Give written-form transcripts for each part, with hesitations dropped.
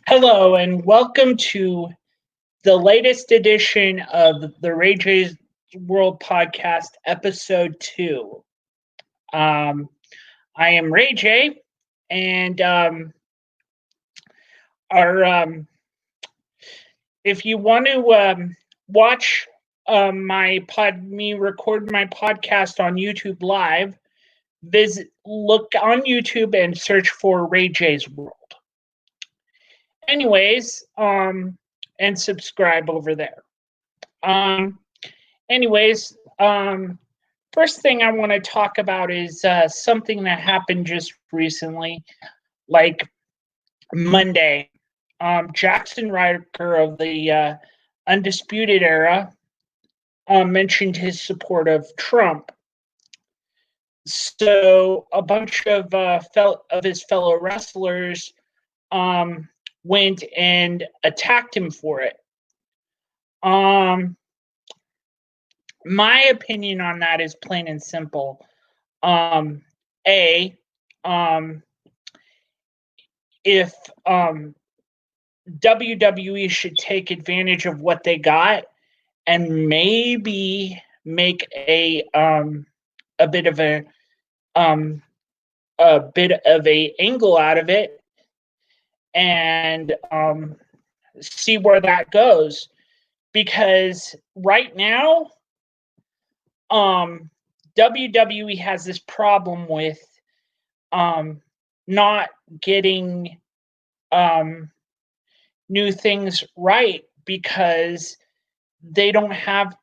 Hello, and welcome to the latest edition of the rayjay's World Podcast, Episode 2. I am rayjay, and if you want to watch me record my podcast on YouTube Live, look on YouTube and search for rayjay's World. Anyways, and subscribe over there. Anyways, first thing I want to talk about is something that happened just recently, like Monday. Jackson Ryder of the Undisputed Era mentioned his support of Trump. So a bunch of his fellow wrestlers went and attacked him for it. My opinion on that is plain and simple. If WWE should take advantage of what they got and maybe make a bit of a angle out of it and see where that goes, because right now WWE has this problem with not getting new things right, because they don't have,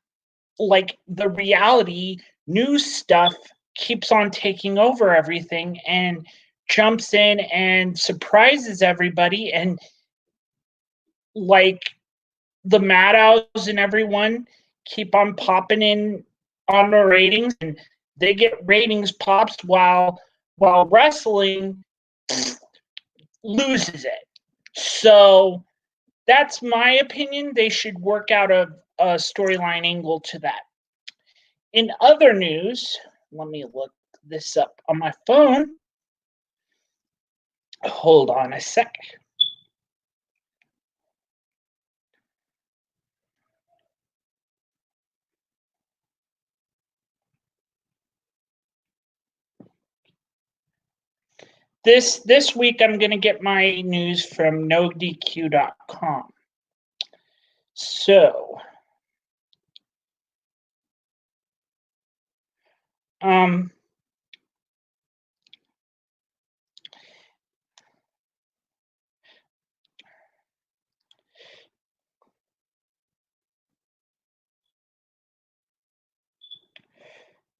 like, the reality news stuff keeps on taking over everything and jumps in and surprises everybody, and like the Maddows and everyone keep on popping in on the ratings, and they get ratings pops while wrestling loses it. So that's my opinion. They should work out a storyline angle to that. In other news, let me look this up on my phone. Hold on a sec. This week I'm going to get my news from NoDQ.com. So,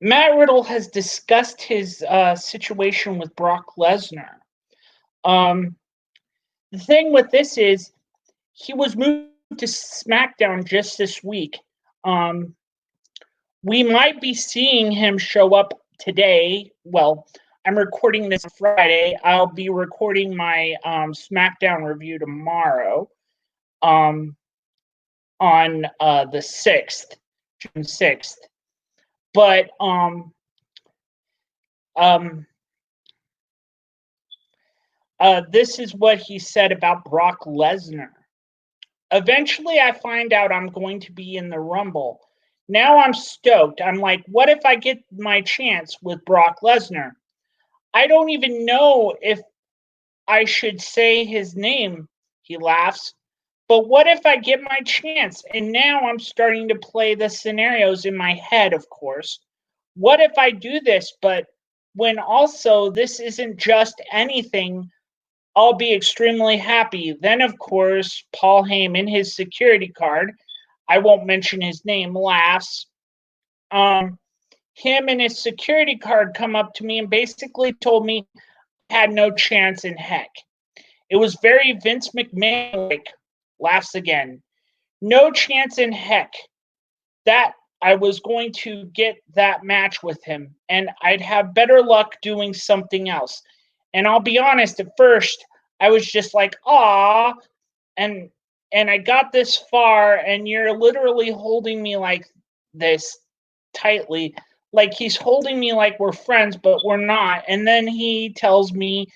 Matt Riddle has discussed his situation with Brock Lesnar. The thing with this is he was moved to SmackDown just this week. We might be seeing him show up today. Well, I'm recording this Friday. I'll be recording my SmackDown review tomorrow on the 6th, June 6th. But this is what he said about Brock Lesnar. Eventually, I find out I'm going to be in the Rumble. Now I'm stoked. I'm like, what if I get my chance with Brock Lesnar? I don't even know if I should say his name, he laughs. But what if I get my chance? And now I'm starting to play the scenarios in my head, of course. What if I do this, but when also this isn't just anything, I'll be extremely happy. Then, of course, Paul Heyman, his security card, I won't mention his name, laughs. Him and his security card come up to me and basically told me I had no chance in heck. It was very Vince McMahon-like, laughs again. No chance in heck that I was going to get that match with him, and I'd have better luck doing something else. And I'll be honest, at first, I was just like, aw, and I got this far, and you're literally holding me like this tightly. Like he's holding me like we're friends, but we're not. And then he tells me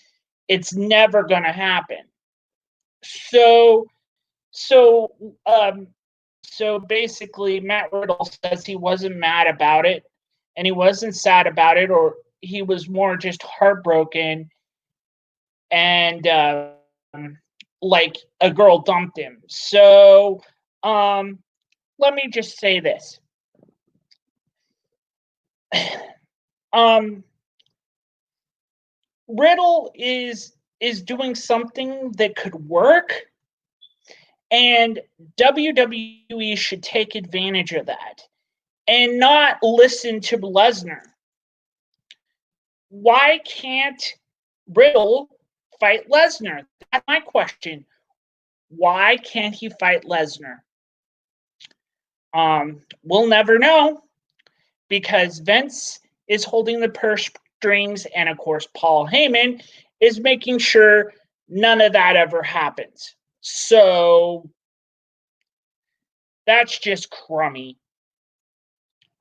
it's never going to happen. So so basically, Matt Riddle says he wasn't mad about it, and he wasn't sad about it, or he was more just heartbroken, and like a girl dumped him. So let me just say this. Riddle is doing something that could work, and WWE should take advantage of that and not listen to Lesnar. Why can't Riddle fight Lesnar? That's my question. Why can't he fight Lesnar? We'll never know, because Vince is holding the purse strings, and of course Paul Heyman is making sure none of that ever happens. So that's just crummy.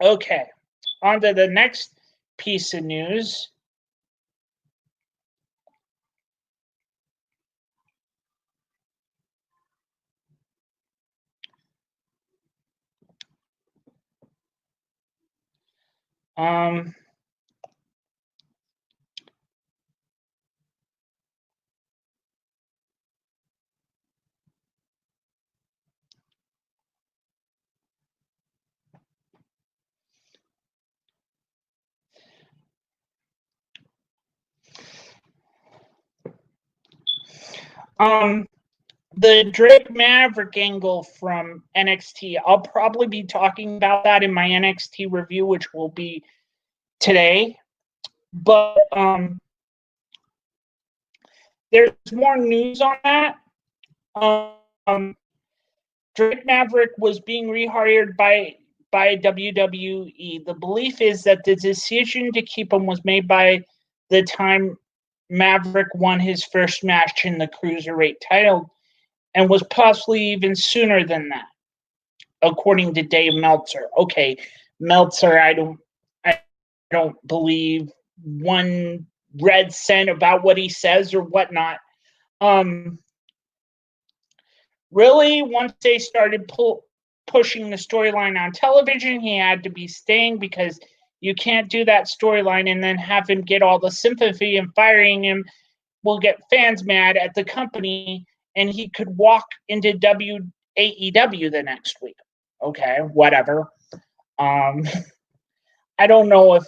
Okay, on to the next piece of news. The Drake Maverick angle from NXT. I'll probably be talking about that in my NXT review, which will be today. But there's more news on that. Drake Maverick was being rehired by WWE. The belief is that the decision to keep him was made by the time Maverick won his first match in the Cruiserweight title, and was possibly even sooner than that, according to Dave Meltzer. Okay, Meltzer, I don't believe one red cent about what he says or whatnot. Really, once they started pushing the storyline on television, he had to be staying, because you can't do that storyline and then have him get all the sympathy, and firing him will get fans mad at the company, and he could walk into AEW the next week. Okay, whatever. I don't know if,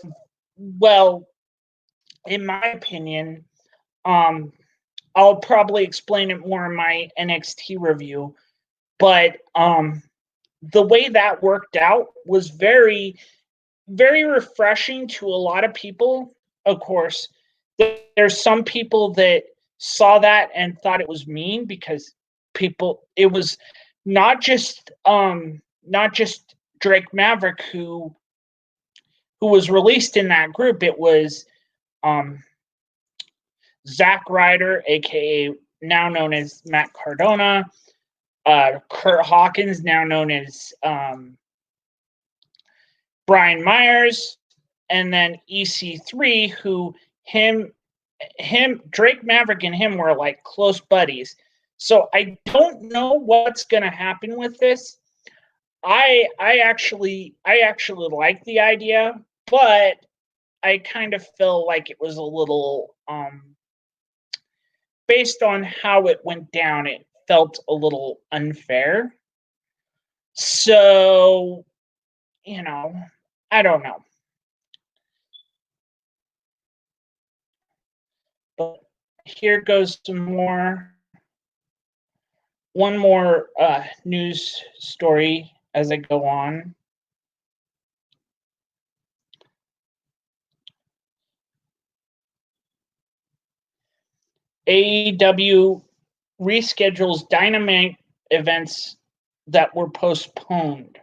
well, in my opinion, I'll probably explain it more in my NXT review, but the way that worked out was very, very refreshing to a lot of people. Of course, there's some people that saw that and thought it was mean, because it was not just Drake Maverick who was released in that group. It was Zack Ryder, aka now known as Matt Cardona, Kurt Hawkins, now known as Brian Myers, and then EC3, who Drake Maverick and him were like close buddies. So I don't know what's going to happen with this. I actually like the idea, but I kind of feel like it was a little based on how it went down, it felt a little unfair. So, I don't know. But here goes one more news story as I go on. AEW reschedules Dynamite events that were postponed.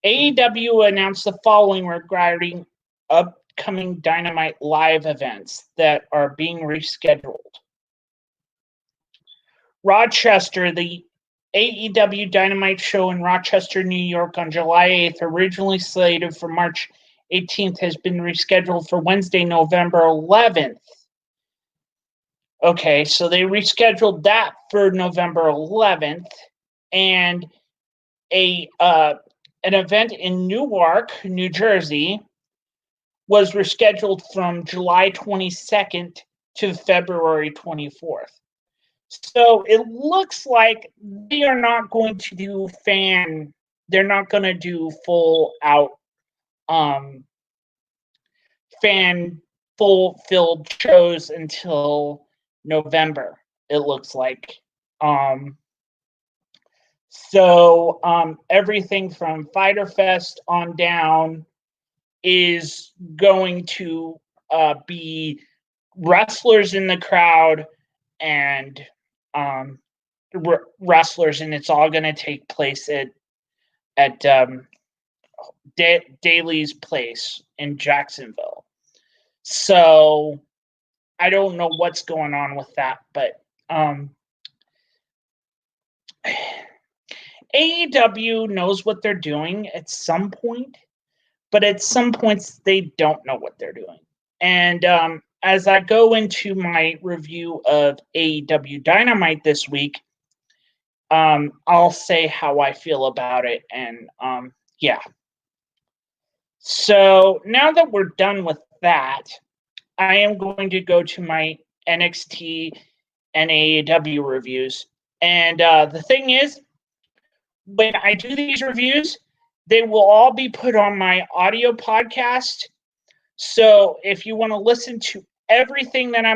AEW announced the following regarding upcoming Dynamite live events that are being rescheduled. Rochester, the AEW Dynamite show in Rochester, New York on July 8th, originally slated for March 18th, has been rescheduled for Wednesday, November 11th. Okay, so they rescheduled that for November 11th, and an event in Newark, New Jersey, was rescheduled from July 22nd to February 24th. So it looks like they are not going to do they're not going to do full out full-filled shows until November, it looks like. So everything from Fyter Fest on down is going to be wrestlers in the crowd and wrestlers, and it's all going to take place at Daly's place in Jacksonville. So I don't know what's going on with that, but AEW knows what they're doing at some point, but at some points they don't know what they're doing. And as I go into my review of AEW Dynamite this week, I'll say how I feel about it. And yeah. So now that we're done with that, I am going to go to my NXT and AEW reviews. And the thing is, when I do these reviews, they will all be put on my audio podcast. So if you want to listen to everything that I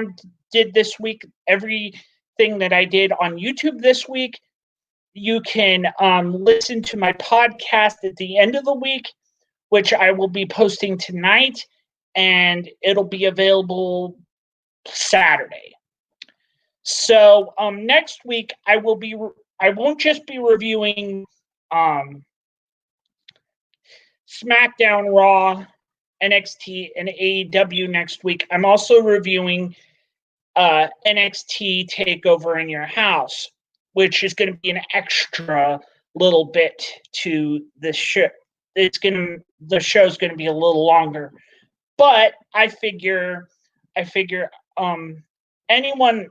did this week, everything that I did on YouTube this week, you can listen to my podcast at the end of the week, which I will be posting tonight, and it'll be available Saturday. So next week I won't just be reviewing SmackDown, Raw, NXT, and AEW next week. I'm also reviewing NXT TakeOver in Your House, which is going to be an extra little bit to the show. The show's going to be a little longer, but I figure anyone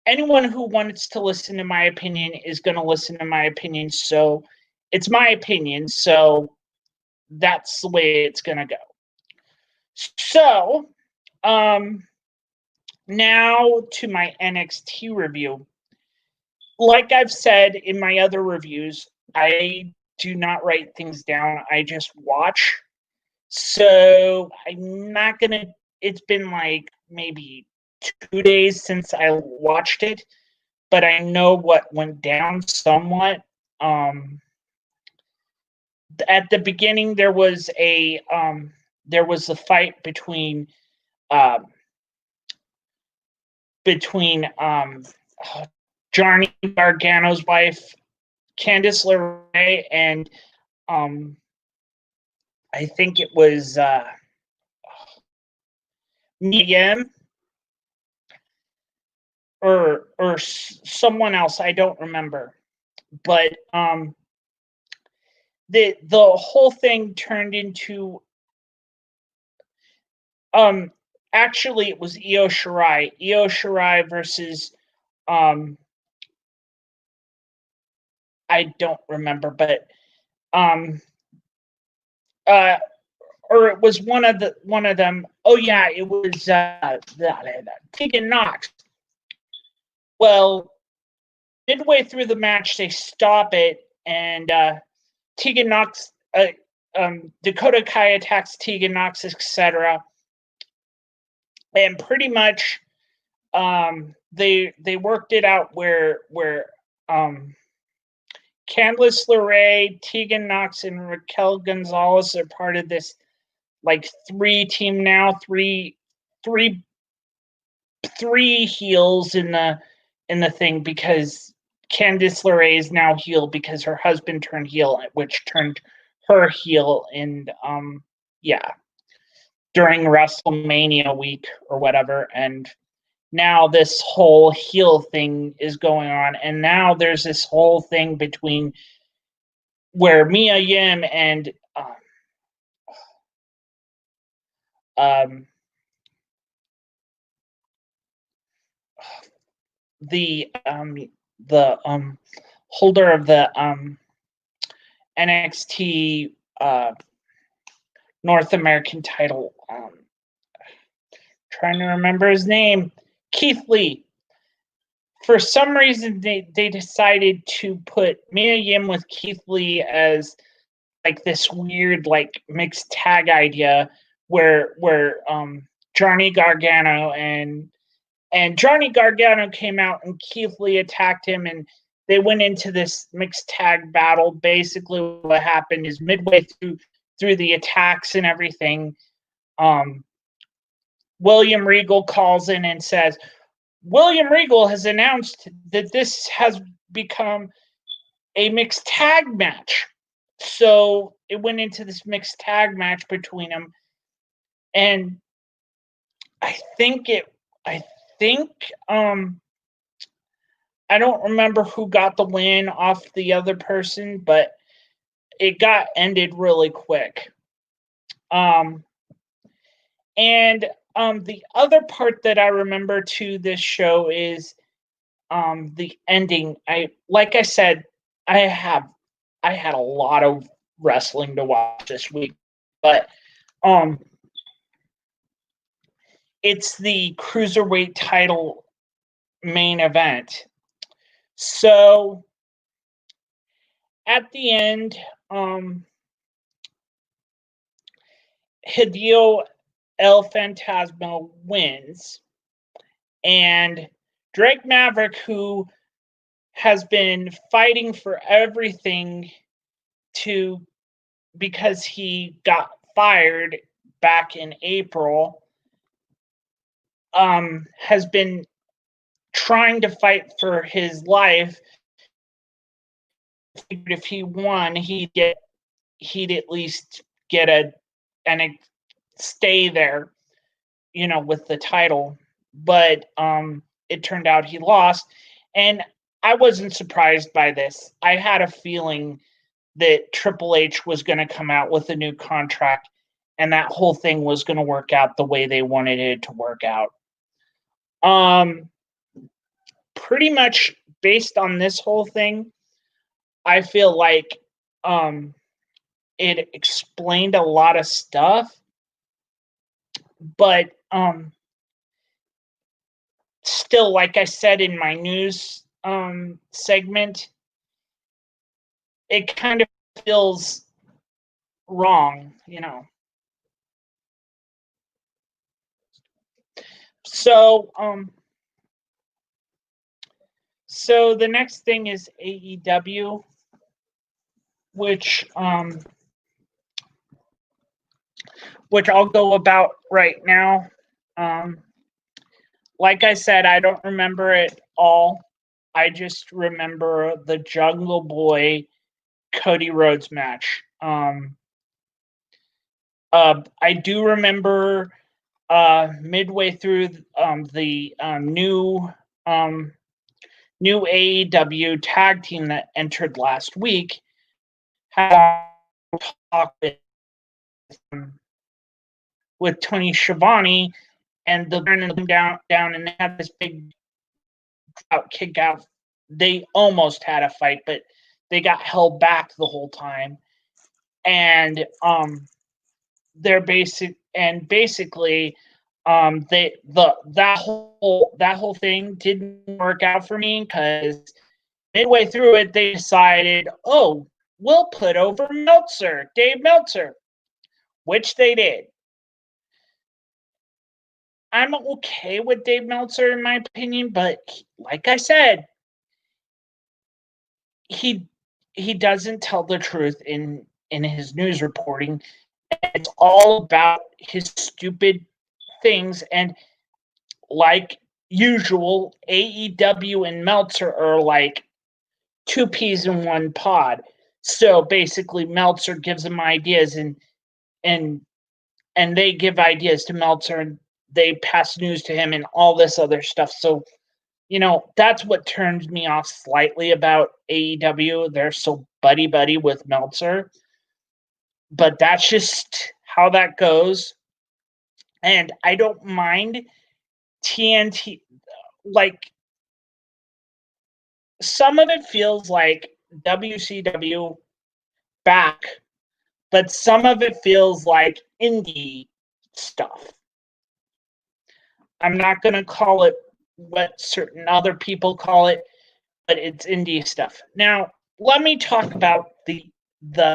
who wants to listen to my opinion is going to listen to my opinion. So it's my opinion. So that's the way it's going to go. So now to my NXT review. Like I've said in my other reviews, I do not write things down. I just watch. So I'm not going to, it's been like maybe 2 days since I watched it, but I know what went down somewhat. At the beginning, there was a fight between Johnny Gargano's wife, Candice LeRae, and I think it was Mia Yim or someone else. I don't remember, but the whole thing turned into actually it was Io Shirai versus I don't remember, but or it was one of them. Oh yeah, it was Tegan Knox. Well, midway through the match, they stop it, and Tegan Knox, Dakota Kai attacks Tegan Knox, etc. And pretty much, they worked it out where Candice LeRae, Tegan Knox, and Raquel Gonzalez are part of this like three heels in the thing, because Candice LeRae is now heel because her husband turned heel, which turned her heel in during WrestleMania week or whatever. And now this whole heel thing is going on, and now there's this whole thing between where Mia Yim and holder of the NXT North American title. Trying to remember his name. Keith Lee. For some reason, they decided to put Mia Yim with Keith Lee as like this weird like mixed tag idea where Johnny Gargano and Johnny Gargano came out and Keith Lee attacked him, and they went into this mixed tag battle. Basically, what happened is midway through the attacks and everything, William Regal calls in and says, William Regal has announced that this has become a mixed tag match. So it went into this mixed tag match between them. And I don't remember who got the win off the other person, but it got ended really quick. The other part that I remember to this show is the ending. Like I said, I had a lot of wrestling to watch this week, but it's the Cruiserweight title main event. So at the end, Hideo El Fantasma wins, and Drake Maverick, who has been fighting for everything because he got fired back in April, has been trying to fight for his life. If he won, he'd at least get and stay there, with the title. But it turned out he lost, and I wasn't surprised by this. I had a feeling that Triple H was going to come out with a new contract, and that whole thing was going to work out the way they wanted it to work out. Pretty much based on this whole thing, I feel like it explained a lot of stuff, but still, like I said in my news segment, it kind of feels wrong, So, so the next thing is AEW, which I'll go about right now. Like I said, I don't remember it all. I just remember the Jungle Boy Cody Rhodes match. I do remember midway through the new AEW tag team that entered last week had a talk with Tony Schiavone, and the Baron came down and they had this big kick out. They almost had a fight, but they got held back the whole time. And basically that whole thing didn't work out for me, because midway through it they decided, oh, we'll put over Dave Meltzer, which they did. I'm okay with Dave Meltzer in my opinion, but like I said, he doesn't tell the truth in his news reporting. It's all about his stupid things, and like usual, AEW and Meltzer are like two peas in one pod. So basically, Meltzer gives them ideas, and they give ideas to Meltzer, and they pass news to him, and all this other stuff. So, that's what turns me off slightly about AEW. They're so buddy with Meltzer, but that's just how that goes. And I don't mind TNT. like, some of it feels like WCW back, but some of it feels like indie stuff. I'm not going to call it what certain other people call it, but it's indie stuff. Now, let me talk about the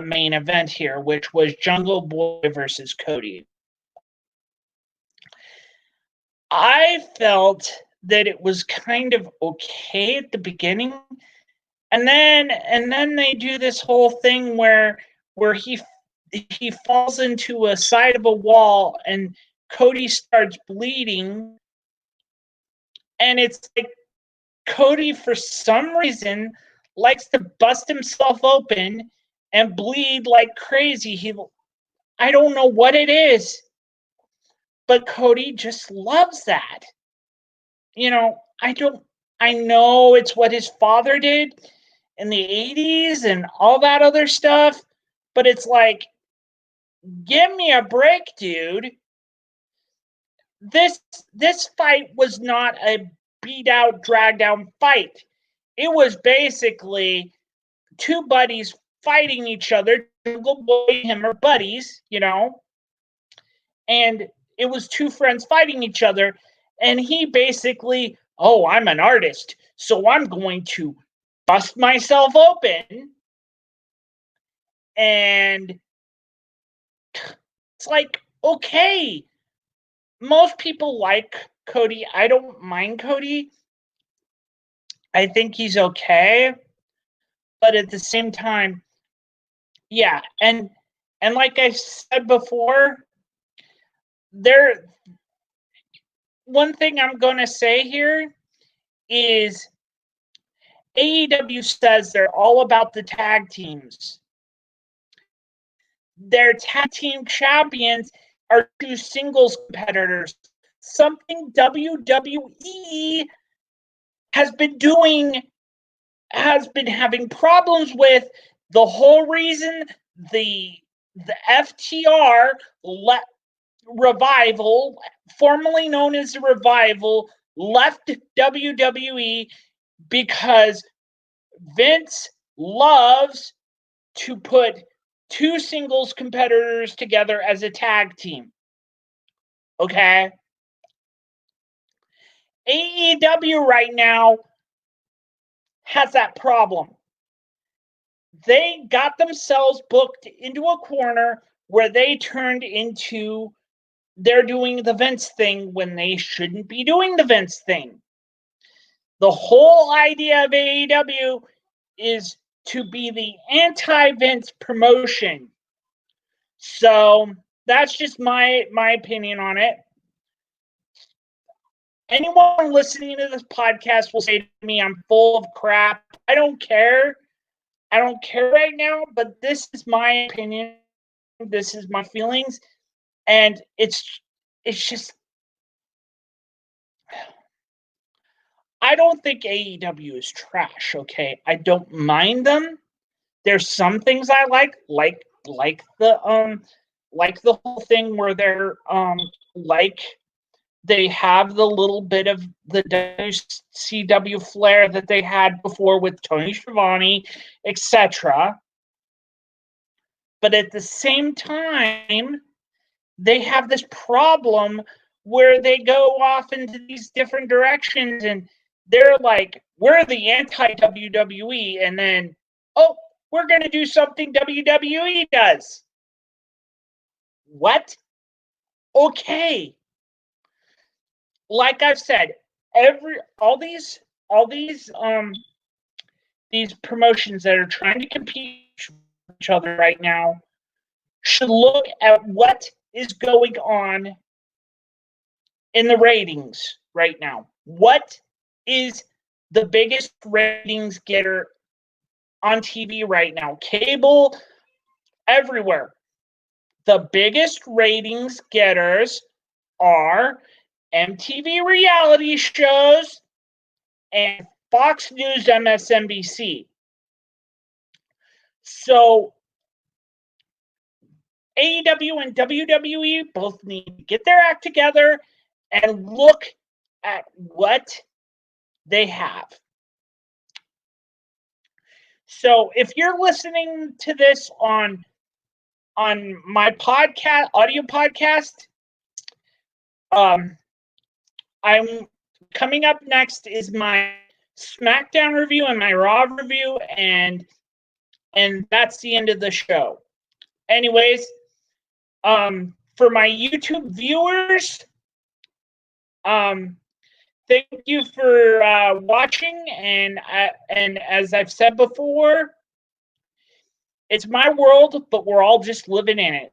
main event here, which was Jungle Boy versus Cody. I felt that it was kind of okay at the beginning, and then they do this whole thing where he falls into a side of a wall and Cody starts bleeding, and it's like Cody, for some reason, likes to bust himself open and bleed like crazy. I don't know what it is, but Cody just loves that. I know it's what his father did in the 80s and all that other stuff, but it's like, give me a break, dude. This fight was not a beat out, dragged down fight. It was basically two buddies fighting each other. Jungle Boy and him are buddies, and it was two friends fighting each other. And he basically, oh, I'm an artist, so I'm going to bust myself open. And it's like, okay, most people like Cody. I don't mind Cody. I think he's okay. But at the same time, yeah, and like I said before, one thing I'm going to say here is AEW says they're all about the tag teams. Their tag team champions are two singles competitors, something WWE has been having problems with. The whole reason the FTR Revival, formerly known as the Revival, left WWE because Vince loves to put two singles competitors together as a tag team. Okay? AEW right now has that problem. They got themselves booked into a corner where they're doing the Vince thing when they shouldn't be doing the Vince thing. The whole idea of AEW is to be the anti-Vince promotion. So that's just my opinion on it. Anyone listening to this podcast will say to me, I'm full of crap. I don't care. I don't care right now, but this is my opinion. This is my feelings. And it's just, I don't think AEW is trash, okay? I don't mind them. There's some things I like the whole thing where they're like they have the little bit of the WCW flair that they had before with Tony Schiavone, etc. But at the same time, they have this problem where they go off into these different directions and they're like, we're the anti-WWE, and then, oh, we're going to do something WWE does. What? Okay. Like I've said, all these promotions that are trying to compete with each other right now should look at what is going on in the ratings right now. What is the biggest ratings getter on TV right now? Cable, everywhere. The biggest ratings getters are MTV reality shows and Fox News MSNBC. So AEW and WWE both need to get their act together and look at what they have. So if you're listening to this on my podcast, audio podcast, I'm coming up next is my SmackDown review and my Raw review, and that's the end of the show. Anyways, for my YouTube viewers, thank you for watching, and as I've said before, it's my world, but we're all just living in it.